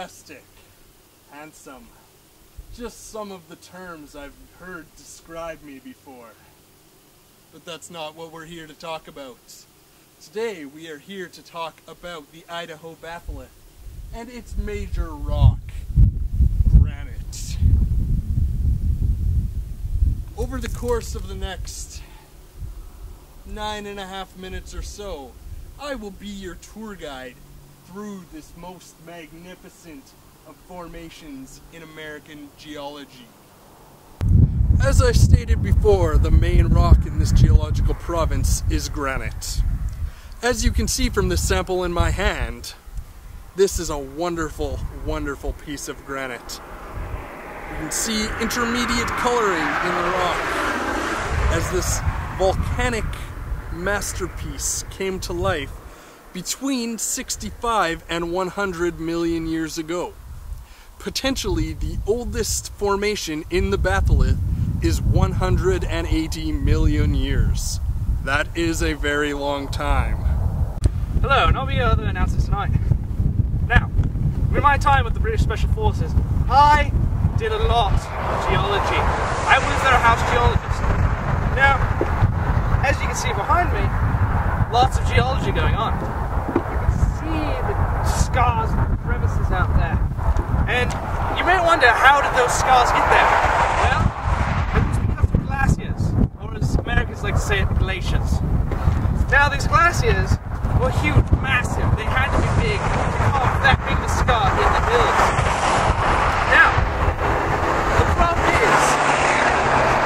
majestic, handsome. Just some of the terms I've heard describe me before. But that's not what we're here to talk about. Today we are here to talk about the Idaho batholith and its major rock, granite. Over the course of the next 9.5 minutes or so, I will be your tour guide through this most magnificent of formations in American geology. As I stated before, the main rock in this geological province is granite. As you can see from this sample in my hand, this is a wonderful, wonderful piece of granite. You can see intermediate coloring in the rock as this volcanic masterpiece came to life between 65 and 100 million years ago. Potentially the oldest formation in the batholith is 180 million years. That is a very long time. Hello, and I'll be the announcer tonight. Now, in my time with the British Special Forces, I did a lot of geology. I was their house geologist. Now, as you can see behind me, lots of geology going on. You can see the scars and crevices out there. And you may wonder, how did those scars get there? Well, it was because of glaciers, or as Americans like to say it, glaciers. Now, these glaciers were huge, massive. They had to be big to carve that big of a scar in the hills. Now, the problem is,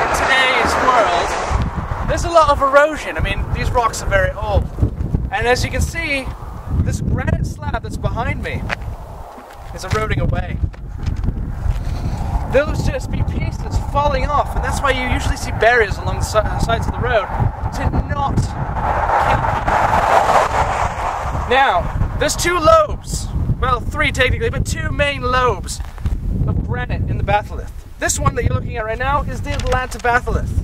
in today's world, there's a lot of erosion. I mean, these rocks are very old. And as you can see, this granite slab that's behind me is eroding away. There'll just be pieces falling off, and that's why you usually see barriers along the sides of the road to not kill people. Now, there's two lobes, well, three technically, but two main lobes of granite in the batholith. This one that you're looking at right now is the Atlanta batholith.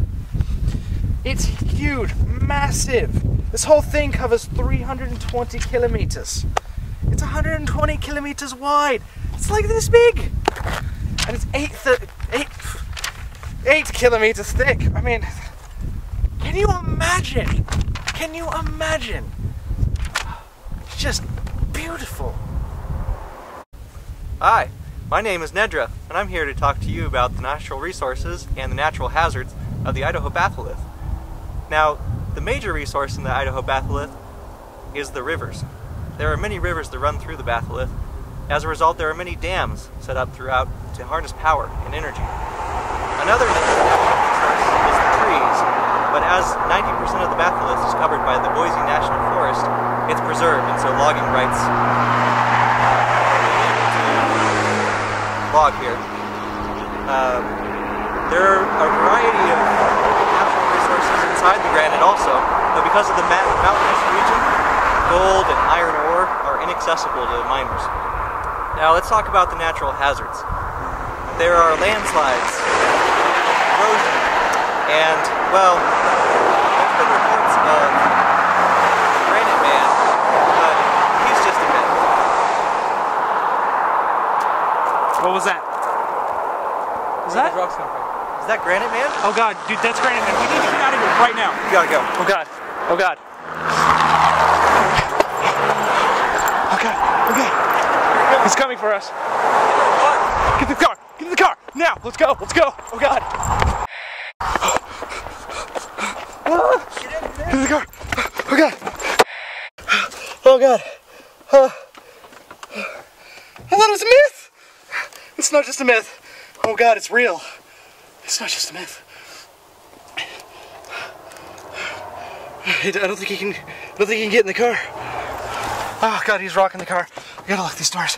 It's huge, massive. This whole thing covers 320 kilometers. It's 120 kilometers wide. It's like this big. And it's 8 kilometers thick. I mean, can you imagine? Can you imagine? It's just beautiful. Hi, my name is Nedra, and I'm here to talk to you about the natural resources and the natural hazards of the Idaho batholith. Now, the major resource in the Idaho batholith is the rivers. There are many rivers that run through the batholith. As a result, there are many dams set up throughout to harness power and energy. Another natural resource is the trees, but as 90% of the batholith is covered by the Boise National Forest, it's preserved, and so logging rights log here. There are a variety of natural resources inside the granite also, but because of the mountainous region, gold and iron ore are inaccessible to miners. Now let's talk about the natural hazards. There are landslides, erosion, and, well, there's been reports of Granite Man, but he's just a myth. What was that? Is that? Where did the rocks come from? Is that Granite Man? Oh god, dude, that's Granite Man. We need to get out of here right now. You gotta go. Oh god. Oh god. Okay. Okay. He's coming for us. What? Get in the car. Get in the car. Now. Let's go. Let's go. Oh god. Get in the car. Oh god. Oh god. I thought it was a myth. It's not just a myth. Oh god, it's real. It's not just a myth. I don't think he can get in the car. Oh god, he's rocking the car. I gotta lock these doors.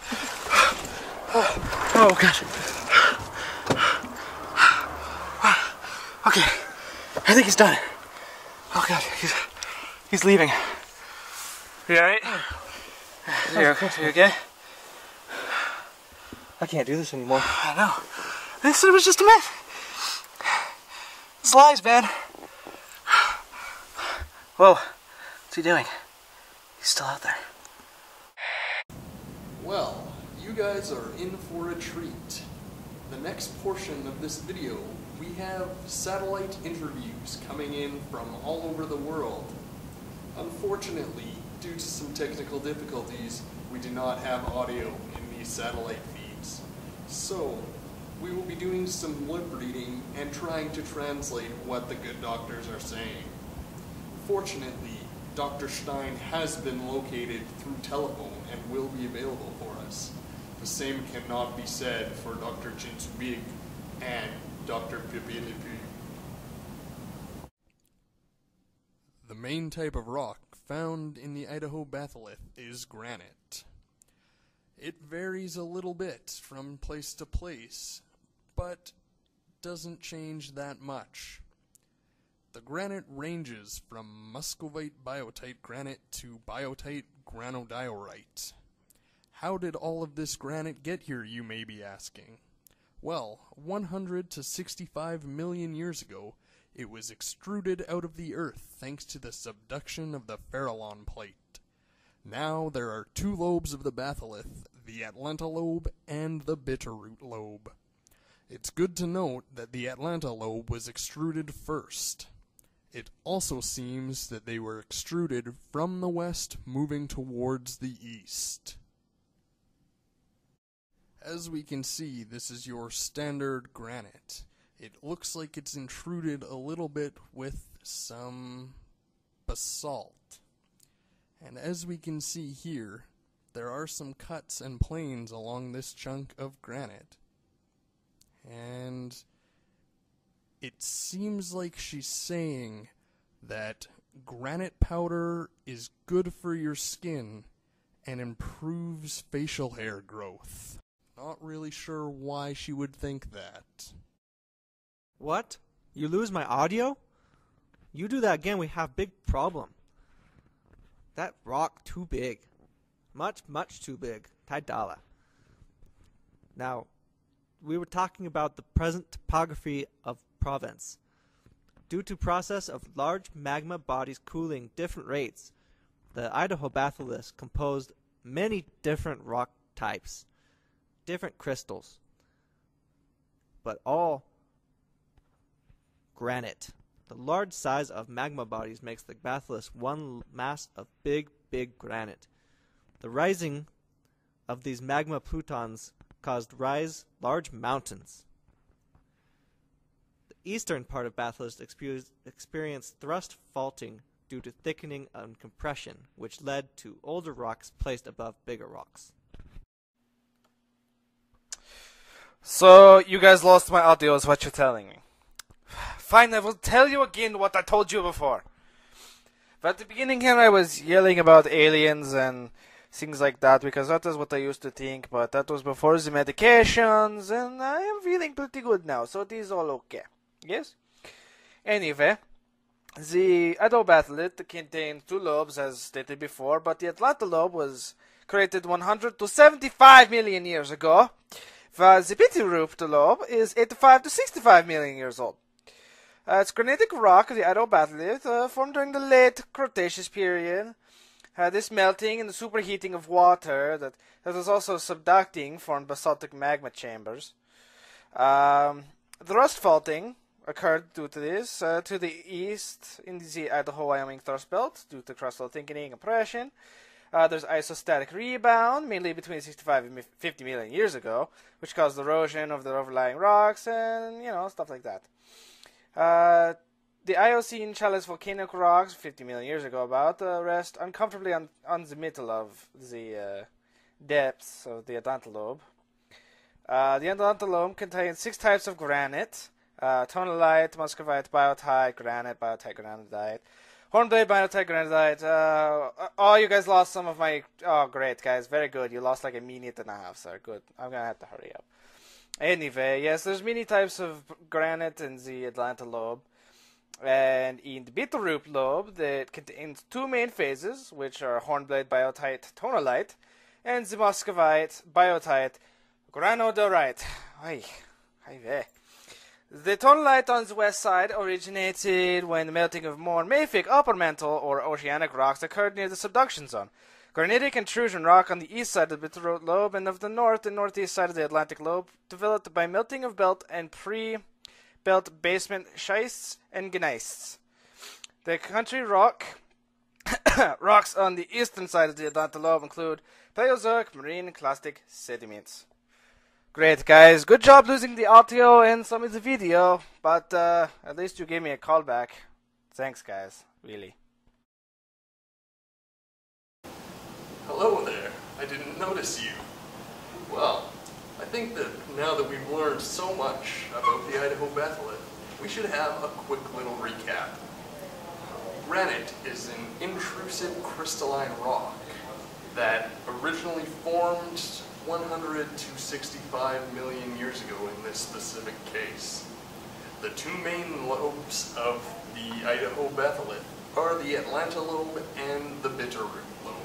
Oh god. Okay, I think he's done. Oh god, he's leaving. You alright? You okay? I can't do this anymore. I know. They said it was just a myth. It's lies, man. Whoa, what's he doing? He's still out there. Well, you You guys are in for a treat. The next portion of this video, we have satellite interviews coming in from all over the world. Unfortunately, due to some technical difficulties, we do not have audio in these satellite feeds. So, we will be doing some lip reading and trying to translate what the good doctors are saying. Fortunately, Dr. Stein has been located through telephone and will be available for us. The same cannot be said for Dr. Jinswig and Dr. Pipilipi. The main type of rock found in the Idaho batholith is granite. It varies a little bit from place to place, but doesn't change that much. The granite ranges from muscovite biotite granite to biotite granodiorite. How did all of this granite get here, you may be asking? Well, 100 to 65 million years ago, it was extruded out of the earth thanks to the subduction of the Farallon plate. Now there are two lobes of the batholith, the Atlanta lobe and the Bitterroot lobe. It's good to note that the Atlanta lobe was extruded first. It also seems that they were extruded from the west moving towards the east. As we can see, this is your standard granite. It looks like it's intruded a little bit with some basalt. And as we can see here, there are some cuts and planes along this chunk of granite. And it seems like she's saying that granite powder is good for your skin and improves facial hair growth. Not really sure why she would think that. What? You lose my audio? You do that again, we have big problem. That rock too big. Much too big. Taidala. Now, we were talking about the present topography of province. Due to process of large magma bodies cooling different rates, the Idaho batholith composed many different rock types, different crystals, but all granite. The large size of magma bodies makes the batholith one mass of big granite. The rising of these magma plutons caused large mountains. The eastern part of batholith experienced thrust faulting due to thickening and compression, which led to older rocks placed above bigger rocks. So, you guys lost my audio is what you're telling me. Fine, I will tell you again what I told you before. But at the beginning here I was yelling about aliens and things like that, because that is what I used to think, but that was before the medications, and I am feeling pretty good now, so it is all okay. Yes? Anyway, the Idaho batholith contained two lobes, as stated before, but the Atlanta lobe was created 100 to 75 million years ago, while the Bitterroot lobe is 85 to 65 million years old. It's granitic rock, the Idaho batholith, formed during the late Cretaceous period. This melting and the superheating of water that was also subducting formed basaltic magma chambers. The rust faulting occurred due to this to the east in the Idaho-Wyoming thrust belt due to crustal thickening and compression. There's isostatic rebound, mainly between 65 and 50 million years ago, which caused erosion of the overlying rocks and, stuff like that. The Eocene Chalice volcanic rocks, 50 million years ago rest uncomfortably on the middle of the depths of the Atlanta lobe. The Atlanta lobe contains 6 types of granite: tonalite, muscovite, biotite, granodite, hornblade, biotite, granodite. You guys lost some of my... Oh, great, guys. Very good. You lost like a minute and a half, sir. Good. I'm going to have to hurry up. Anyway, yes, there's many types of granite in the Atlanta lobe. And in the Bitterroot lobe, that contains 2 main phases, which are hornblade, biotite, tonalite, and the muscovite, biotite, granodiorite. The tonalite on the west side originated when the melting of more mafic upper mantle or oceanic rocks occurred near the subduction zone, Granitic intrusion rock on the east side of the Bitterroot Lobe and of the north and northeast side of the Atlantic Lobe, developed by melting of belt and pre-belt basement schists and gneiss. The country rocks on the eastern side of the Atlantic Lobe include Paleozoic marine clastic sediments. Great, guys. Good job losing the audio and some of the video, but at least you gave me a call back. Thanks, guys. Really. Hello there. I didn't notice you. Well, I think that now that we've learned so much about the Idaho batholith, we should have a quick little recap. Granite is an intrusive crystalline rock that originally formed 100 to 65 million years ago in this specific case. The two main lobes of the Idaho batholith are the Atlanta lobe and the Bitterroot lobe.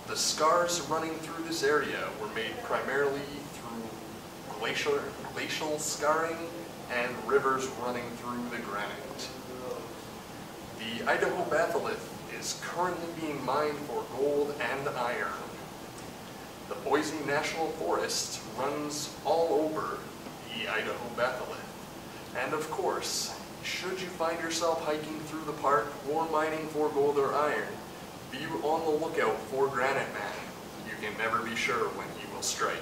The scars running through this area were made primarily through glacial scarring and rivers running through the granite. The Idaho batholith is currently being mined for gold and iron. The Boise National Forest runs all over the Idaho batholith. And of course, should you find yourself hiking through the park or mining for gold or iron, be on the lookout for Granite Man. You can never be sure when he will strike.